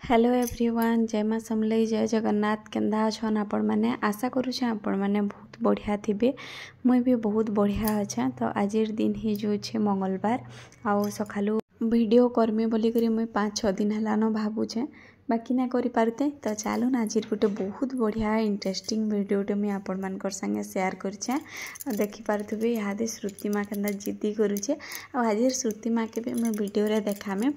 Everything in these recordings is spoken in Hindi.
हेलो एवरीवन, जय माँ समलई, जय जगन्नाथ। केन्दा अछन आपण मैंने? आशा करुचे आपण मैंने बहुत बढ़िया थिबे। मुई भी बहुत बढ़िया अच्छा। तो आज दिन ही जो छे मंगलवार आउ सखालू वीडियो करमी बोली करी मुई 5-6 दिन हेलान भावुचे, बाकी ना करि पारते। तो चलो ना आज गोटे बहुत बढ़िया इंटरेस्टिंग वीडियोटे मुई आपण मानकर संगे शेयर करछे। देखि पारथबे यादे श्रुति माँ केन्दा जिद्दी करूचे। आज श्रुति माँ के भी मुई वीडियो रे देखामे।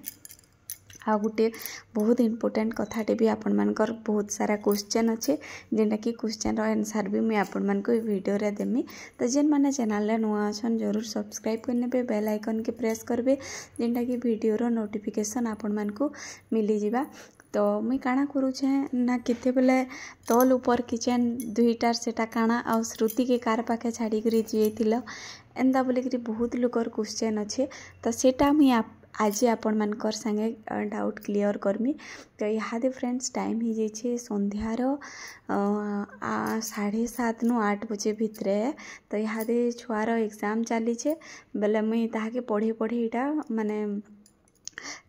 आ गोटे बहुत इम्पोर्टेंट कथाटे भी आपण मानकर बहुत सारा क्वेश्चन अच्छे, जेनटा कि क्वेश्चन आंसर भी मुझे आपण मान को वीडियो रे देमी। तो जेन माने चैनल रे नुआ अछन जरूर सब्सक्राइब करने, बेल आइकन के प्रेस करबे, जेनटा कि वीडियो रो नोटिफिकेशन आपण मान को मिली जिबा। तो मुई काଣା करूछे ना केते बेले तल ऊपर किचन दुईटार सेटा काଣା आ श्रुति के कार पाखे छाड़ी करी जेथिलो एंदा बोली करी बहुत लोकर क्वेश्चन अच्छे। तो सेटा मुई आज आपण मानकर संगे डाउट क्लियर करमी। तो यहाँ फ्रेंड्स टाइम ही जाइए संध्यार 7:30 नु 8 बजे भितरे। तो यहाँ छुआर एग्जाम चलीचे बेले मुई ताके पढ़ी इटा माने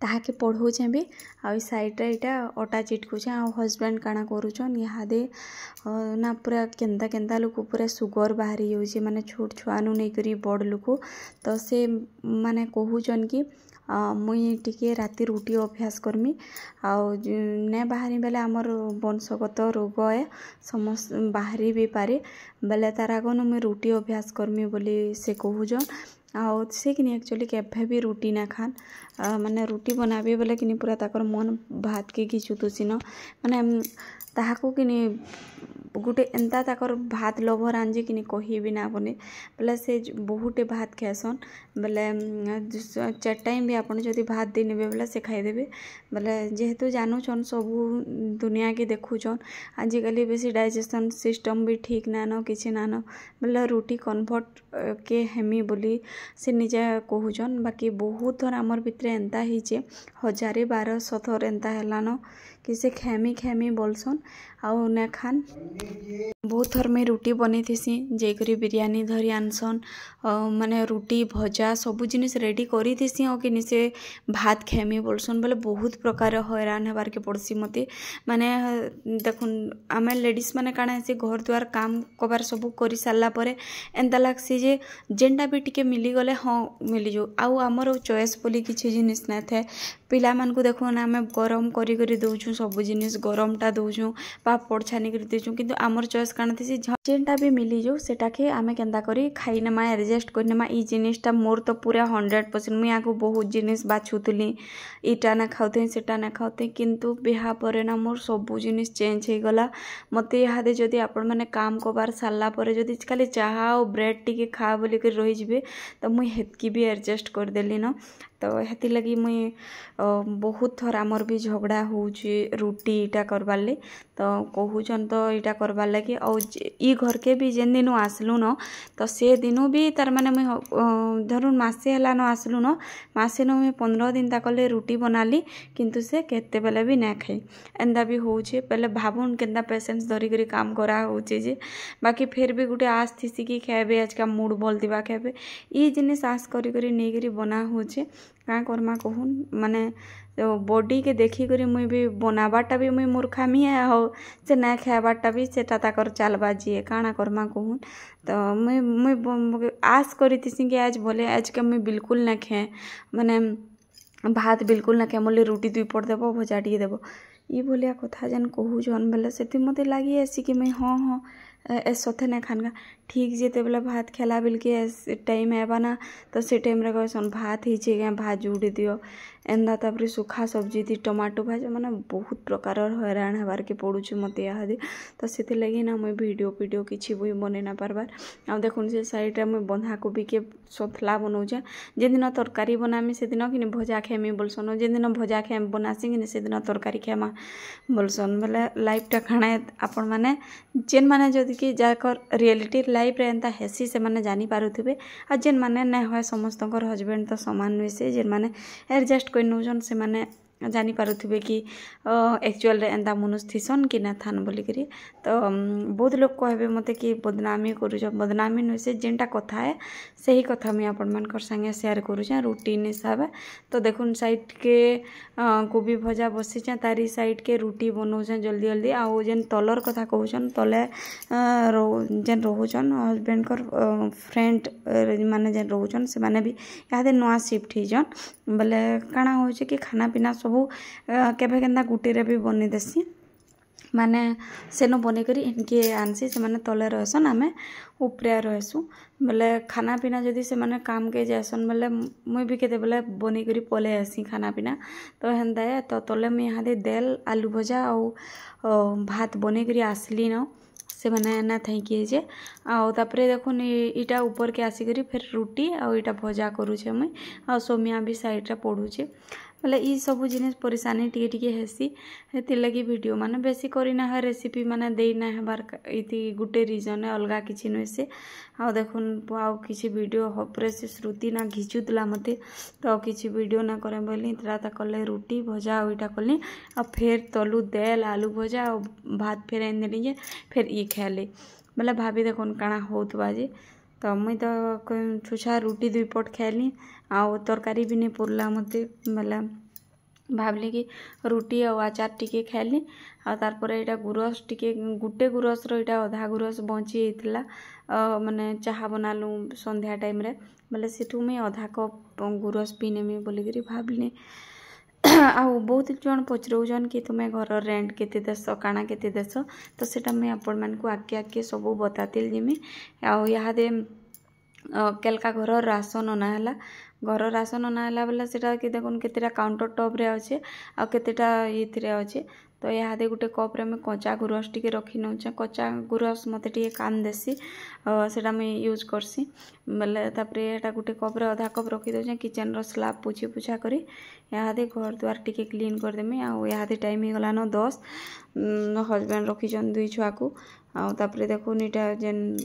ताके पढ़ौचे भी आ साइड रे इटा अटा चिटकुचे। आ हस्बैंड काଣା करूछन यहाँ ना पूरा केन्दा केन्दा लोक पूरा सुगर बाहरी जाउछे, माने छोट छुआ नु नहीं करी बड़ लोक। तो से माने कहूचन कि मुई टिके राति रुटी अभ्यास करमी आउ ने बाहरी बेले आमर वंशगत रोग है समस्त बाहरी भी पारे बेले तार आगन मुई रुटी अभ्यास करमी बोली से कहूजन। आउ से कि एक्चुअली केभे भी रुटी ना खान माने रुटी बनाबे बोले कि पूरा ताकर मन भात के घिचुतुसीन माने ताहाको कि गोटे एंता ताकर भात लभर आंजे कि कही भी ना बने बोले से बहुटे भात खाएसन बोले 4 टाइम भी आपन जदि भात दे नेबे बोले से खाईदेवे। बोले जेहेतु जानूछन सबू दुनिया के देखुछन आजिकल बेसी डाइजेशन सिस्टम भी ठीक ना न किसी ना न बोले रुटी कन्वर्ट के हेमी बोली से निजे कहूचन। बाकी बहुत थर आमर भितर एंता हिचे 1000-1200 थर एंता हेलान कि से खेमी बोलसन आउ ने खान। बहुत थर मैं रुटी बनी थीसी जेकरी बिरयानी धरी आनसन माने रुटी भजा सबू जिनिस रेडी करी थीसी और कि से भात खेमी बोलसन बोले बहुत प्रकार हैरान होबार के पड़सी मते। माने देखुन आमे लेडीज माने काଣା से घर द्वार काम कबार सबू करी सारला परे एंता लागसी जे जेनटा भी टिके मिली गले हाँ मिली जो आउ आमर चॉइस बोली किसी जिनिस ना थे। पिला मान को देखो ना आमे गरम करी करी दउछु सबू जिनिस गरमटा दउछु पापड़ छानी करी दउछु, किंतु आमर चॉइस काଣା थीसी जेनटा भी मिली जो सेटा के आमे केंदा करी खाइनेमा एडजस्ट करनेमा। ई जिनिसटा मोर तो पूरा 100% मुई आगो बहुत जिनिस बाछुतली इटा ना खाउते सेटा ना खाउते, किंतु बिहा परे ना मोर सबू जिनिस चेंज हो गला। मते यादे जदि आपण माने काम कबार सारला परे जदि खाली चाहा और ब्रेड टिके खा बोली कर रही जिबे तो मुई हेतकी भी एडजस्ट कर देली न। तो हेती लगी मुई बहुत थर आमर भी झगड़ा होउची रुटी इटा करबार ले। तो कहूचन तो इटा करबार लगी और ई घर के भी जेन दिन आसलु न तो से दिनू भी तार माने मुई धरुन मासे हला न आसलु न मासे न मुई 15 दिन तकले रुटी बनाली, किंतु से केते बेले भी ना खाई एंदा भी होउचे। पहले भाबुन केंदा पेशेंस धरी करी काम करा होउचे जे बाकी फिर भी गुटे आस थीसी कि खाबे आज का मूड भल दिबा खाबे ई जिनिस आस करी करी नै करी बना होउचे। का करमा कहून माने तो बॉडी के देखी करी मुई भी बनाबाटा भी मुई मूर्खामी है हो से ना खाबाटा भी सेटा ताकर चालबाजी है काଣା करमा कहून। तो मुई आस करी थी कि आज बोले आज के मुई बिल्कुल ना खाए माने भात बिल्कुल ना खाए मोले रुटी 2 पट देबो भजा टिके देबो ई भलिया कथा जेन कहूचन बेले से मते लागी आसी कि मुई हाँ ए सथे ना खानगा ठीक जेते बेले भात खेला बिल के टाइम आबा ना तो से टाइम रे कहसन भात हिचे क्या भात जुड़ी दियो एंदा तापर सुखा सब्जी थी टमाटो भाज माने बहुत प्रकार हैरान हबार के पड़ुचे मते यादे। तो से लगी ना मुई वीडियो किछि भी बने ना पारबार। आ देखुन से साइड रे मुई बंधा कोबी के सतला बनौचे जेन दिन तरकारी बनामी से दिन कि भजा खेमी बोलसन जेन दिन भजा खेम बनासी कि से दिन तरकारी खेमा बोलसन। बोले लाइफटा खाना आपण माने जेन माने जदि कि जाकर रियलिटी लाइफ रे एंता हेसी से माने जानी पारुथिबे आ जेन माने ना होय समस्तकर हस्बैंड तो समान नुहे से जेन माने एडजस्ट कर नौजन से माने जानी पारुथिबे कि एक्चुअल रे एंता मनुष्य थिसन कि ना थान बोली करी। तो बहुत लोग कहबे मते कि बदनामी करूछ, बदनामी नुहे से जेनटा कथा है सही कथा मुई आपण मानकर संगे शेयर करूछ रूटीन हिसाब। तो देखुन साइड के कोबी भजा बसी तारी साइड के रूटी बनौछ जल्दी जल्दी। आउ जेन तलर कथा कहउछन तले जेन रोहुछन हस्बैंड कर फ्रेंड माने जेन रोहुछन से माने भी यादे नुआ शिफ्ट हिजन बोले काଣା होचे कि खाना पीना सबू केबे केन्ता गुटी रे भी बनी देसी माने सेनो बने करी इनके आनसी से माने तले रहसन आमे उपरे रहसु। बोले खाना पीना जदि से माने काम के जासन बोले मुई भी केते बोले बनी करी पले आसी खाना पीना। तो हेंदा है तो तले मुई हादे दाल आलू भजा और भात बने करी आसली न से मैंने ना थी किए आउ तापरे देखुन इटा ऊपर के आसिक फिर रुटी आउ इटा भजा करुचे मुई आ सोमिया भी साइड रे पड़ुचे बोले ई सब जिनिस परेशानी टिके टिके हेसी हेतिर लगी वीडियो माने बेसी करी ना है रेसिपी माने देई ना हेबार इति गुटे रीजन है अलगा किछि नय से। आ देखुन आउ किछि वीडियो हपरे से श्रुति ना घिचुतला मते तो किछि वीडियो ना करे बोली ता कले रुटी भजा आ इटा कली आ फिर तलु दाल आलू भजा और भात फेर एन देली फिर ई खेले बोले भाभी देखुन काଣା होतबा जे। तो मुई तो छुछा रुटी 2 पट खेली आउ तरकारी भी नहीं पुरला मते बोले भावली कि रुटी और आचार टिके खेली आ तारपर एटा गुरस टिके गुटे गुरस रो एटा आधा गुरस बंची हेतला माने चाहा बनालु संध्या टाइम रे बोले सेठू मुई आधा कप गुरस पीनेमी बोली करी भावली। आउ बहुत जन पचरौन कि तुम्हें घर रेंट केते देश काଣା केते देश तो सेटा मुई आपण मानकु आके आके सब बतातिल जिमी। आउ यादे केलका घर राशन अनाहला घर राशन अनाहला बोले सेटा कि देखुन केतेटा काउंटर टॉप रे अच्छे आ केतेटा इथिरे अच्छे। तो यादे गुटे कप रे मैं कच्चा गुरस टिके रखी नौचे कच्चा गुरस मते टिके काम देसी सेटा मैं यूज करसी बोले तापरे एटा गुटे कप रे आधा कप रखी दउचे किचन रो स्लैब पोछी पुछा करी यादे घर द्वार टिके क्लीन कर देमी। आ यादे टाइम ही गला न 10 हस्बैंड रखी जन 2 छुआ को आउ तापरे देखुन इटा जेन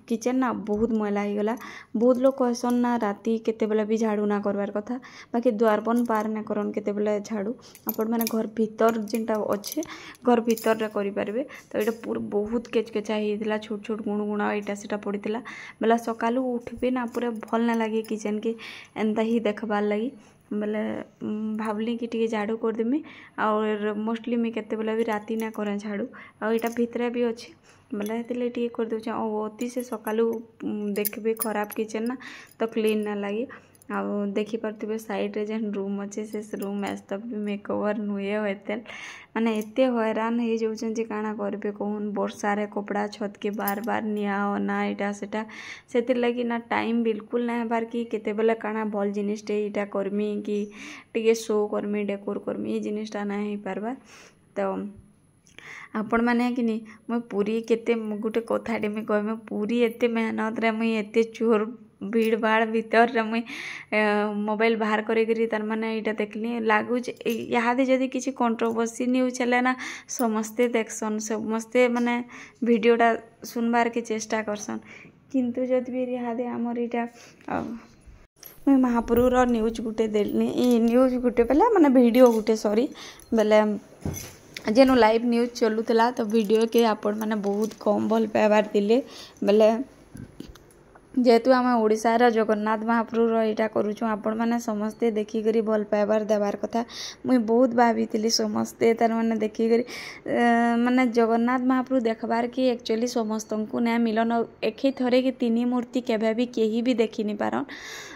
किचन ना बहुत मैला ही गला। बहुत लोग कहसन ना राती केते बेला भी झाड़ू ना करवार कथा बाकी द्वार बन पार ना करन केते बेला झाड़ू आपण माने घर भीतर जेनटा अच्छे घर भीतर रे करि पारबे। तो एटा पूरा बहुत केचकेचा हिला छोट छोट गुण गुणा एटा सेटा पड़ितला बेला सकालू उठबे ना पूरा भल ना लगे किचन के एंता ही देखबार लगी बोले भावली कि टिके झाड़ू कर देमी और मोस्टली मुई केते बेला भी राती ना करे झाड़ू आ एटा भितरे भी अच्छे बोले हेतिले टिके कर देउचे और अति से सकालू देखबे खराब किचन ना तो क्लीन ना लगे। आउ देखी पार्थिबे साइड रे जेन रूम अच्छे से रूम आज तक भी मेकओवर नुए होते माने एते हैरान हो जाउछन जे काଣା करबे कहून वर्षा रे कपड़ा छत के बार बार निया ना इटा सेटा सेतिर लगी ना टाइम बिल्कुल ना हेबार कि केते बेले काଣା भल जिनिसटे इटा करमी कि टिके शो करमी डेकोर करमी ई जिनिसटा ना हे पारबा। तो आपण माने कि नहीं मुई पूरी केते गुटे कथाटे मुई कहमे पूरी एते मेहनत रे मुई एते चोर भीड़ भाड़ भीतर रे मुई मोबाइल बाहर करे करी तार माने इटा देखली लागुच यादे जदी किछि कंट्रोवर्सी न्यूज चले ना समस्ते देखसन समस्ते माने वीडियोटा सुनबार के चेष्टा करसन किंतु जदी भी यादे हमर इटा मुई महाप्रभुर न्यूज गुटे देली ई न्यूज गुटे बेला माने वीडियो गुटे सॉरी बेले जेनु लाइव न्यूज चलुला तो वीडियो के आपण माने बहुत कम भल पाइबार दिले बेले जेहेतु आम ओडिशार जगन्नाथ महाप्रभुर यहाँ करुचु आपण मैंने समस्ते देखिक भल पाइबार देवार कथा मुई बहुत भाभी समस्ते तार मैंने देखिक माने जगन्नाथ महाप्रभु देखबार कि एक्चुअली समस्त को ना मिलन एक थरे कि 3 मूर्ति केबे भी केही भी देखी नहीं पारन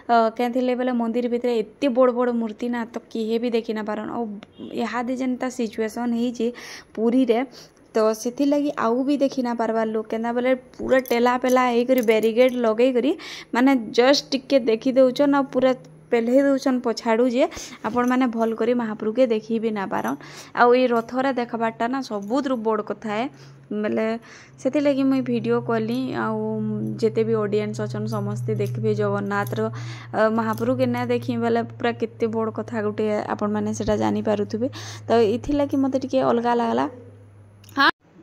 क्या बोले मंदिर भितर एत बड़ बड़ मूर्ति ना तो किए भी देखी ना पारन और यहाँ जेनता सिचुएसन है पुरी रे तो से लगी आउ भी देखी ना पारबार लोग केना बोले पूरा टेला पेला होकर बैरिकेड लगे करी माने जस्ट टिके देखी दउछन आ पूरा पेल्हे दउछन पछाड़ू जे आपण माने भल करी महाप्रभु के देखी भी ना पारन आ ये रथरा देखबारटा ना सबुत बड़ कथा है बोले से लगी मुई वीडियो कली आते भी ऑडियंस अच्छन समस्ते देखबे जगन्नाथ रो महाप्रभु के ना देखी बोले पूरा केते बड़ कथा गुटे आपण माने सेटा जानी पारुथबे। तो इथि लगी मते टिके अलगा लागला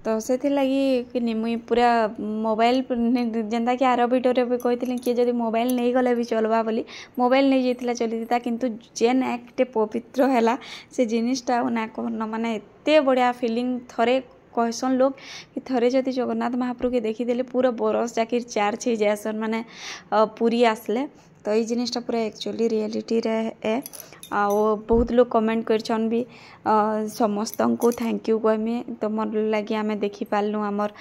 तो से लगी मुई पूरा मोबाइल जेनता कि आर वीडियो भी कही किए जब मोबाइल नहीं गले भी चलवा बोली मोबाइल नहीं जाइए चलता किंतु जेन एकटे पवित्र है से जिनिसटा ना कहन माने एते बढ़िया फीलिंग थरे कहसन लोग कि थरे जदि जगन्नाथ महाप्रभु के देखीदे पूरा बरस जाकि चार्ज हो जासन माने पूरी आसले तो ये जिनिसटा पूरा एक्चुअली रियलिटी रे है आ बहुत लोग कमेंट करछन भी समस्त को थैंक यू कहमी तुम लगी आम देखी पार्लु आमर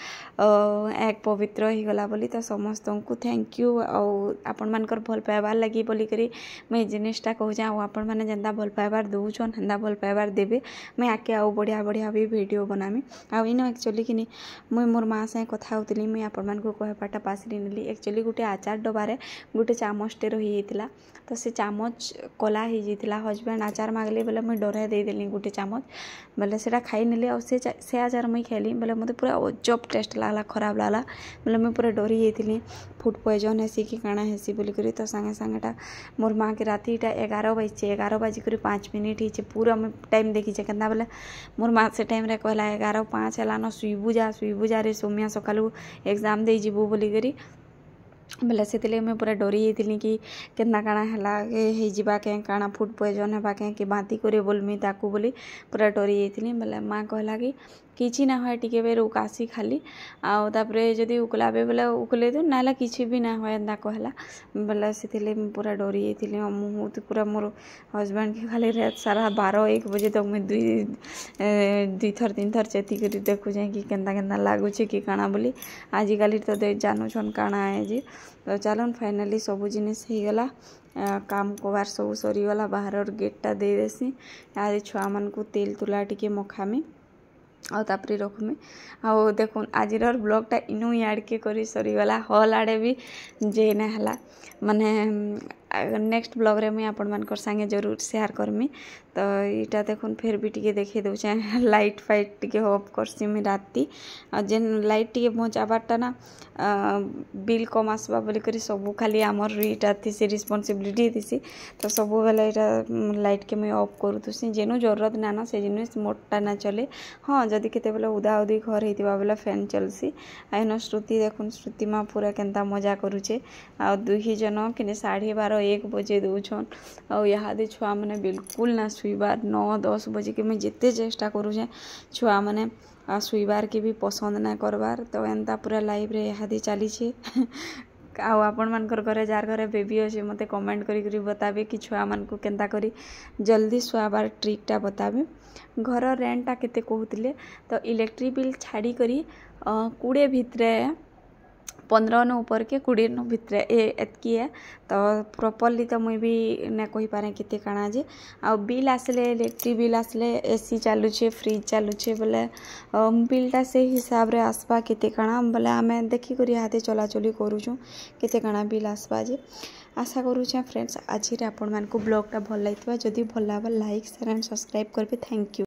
एक पवित्र हो गला बोली तो समस्त को थैंक यू आपण मानकर भल पाइबार लगी बोलिकी मुझे जिनिसटा कहूँ आपण मैंने जेन्ता भल पाइबार दौन हेन्ता भल पाइबार देवे मुझे आगे आउ बढ़िया बढ़िया भी वीडियो बनामी आइन एक्चुअली कि मुई मोर माँ सागे कथा होती मुझे आपण मानक कहवाटा पासरी नेली एक्चुअली गोटे आचार डबारे गोटे चामचटे रही जाता तो से चामच कला हो जाता हजबैंड आचार मागले बोले मुझे डराई देदेली गोटे चामच बोले से खाई नेली और से आचार मुझे खाइली बोले मत पूरा अजब टेस्ट लगला खराब लगला बोले मुझे पूरा डरी जाइली फूड पॉइजन हेसी कि काଣା हेसी बोलिक तो सागे सागेटा मोर माँ के रातिटा 11 बजे 11 बाजिक 5 मिनिट ही पूरा मुझे टाइम देखीचे केन्ता बोले मोर माँ से टाइम रे कहला 11:05 है शुईबु जा रे सौम्या सकालू एग्जाम दे जीवु बोलिक बोले से मुझे पूरा डरी जाइली कि केन्ना काଣା है जावा के काଣା फूड पॉइजन है कि बांती करे बोलमी ताकू बोली पूरा डरी जाइली बोले माँ कहला कि किसी ना हुए टिके बेर उकासी खाली आउे जदि उकलाबे बोले उकले दो ना किसी भी ना हुए एंता कहला बोले से पूरा डरी जाइली मुँह तो पूरा मोर हजबैंड के खाली रात सारा 12-1 बजे तक मुझे दुई थर 3 थर चेती कर देखु जाए कि केन्ता केन्ता लगुचे कि काଣା बोली आजिकल तो जानून काଣା है जी तो चलन फाइनाली सबू जिनिस हो गला काम कबार सब सरीगला बाहर गेटटा दे देसी आज छुआ मान को तेल तुला टिके मखामी आउे रखमी आउ देख आज ब्लॉगटा इनू याड के करी सरीगला हल आड़े भी जेना है माने नेक्स्ट ब्लॉग रे मुझे आपण मानकर संगे जरूर शेयर करमी तो यहाँ देखुन फिर भी टिके देखे दूचे लाइट फाइट टिके ऑफ करसी मुझे राति जेन लाइट टिके पहुँचाबारटा ना बिल कम आसबा बोलिक सब खाली आमर यहाँ थी रिस्पॉन्सिबिलिटी थी तो सब बेले यहाँ लाइट के मुझे ऑफ करूसी जेनु जरूरत ना ना से जिनिस मोटा ना चले हाँ जदि केते बेले उदा उदी घर होता बेले फैन चलसी आइन श्रुति देखुन श्रुति माँ पूरा केन्ता मजा करुचे आ 2 जन कि 12:30-1 बजे दौन आदि छुआ मैंने बिल्कुल ना शुइबार 9-10 बजे के मैं जिते चेष्टा करुचे छुआ मैंने शुइबार के भी पसंद ना करबार तो एंता पूरा लाइफ रे इहादी चली आपण मानकर घरे जार घरे बेबी अच्छे मते कमेंट करी बताबे कि छुआ मान को केन्ता करी जल्दी शुआबार ट्रिकटा बताबे घर रेंटटा केते कहूतिले तो इलेक्ट्रिक बिल छाड़ी करी 20 भितरे 15 न ऊपर के 20 न भितरे एतकी है तो प्रॉपर्ली तो मुई भी ना कही पारे केते काଣା जे आ बिल आसले इलेक्ट्रिक बिल आसले एसी चालुचे फ्रिज चालुचे बोले बिलटा से हिसाब रे आसबा केते काଣା बोले आमे देखी करी हाथे चलाचली करूछु केते काଣା बिल आसबा जे आशा करूचे फ्रेंड्स आज आपण मान को ब्लॉगटा भल लागितबा जदि भल लागबा लाइक शेयर एंड सब्सक्राइब करबे थैंक यू।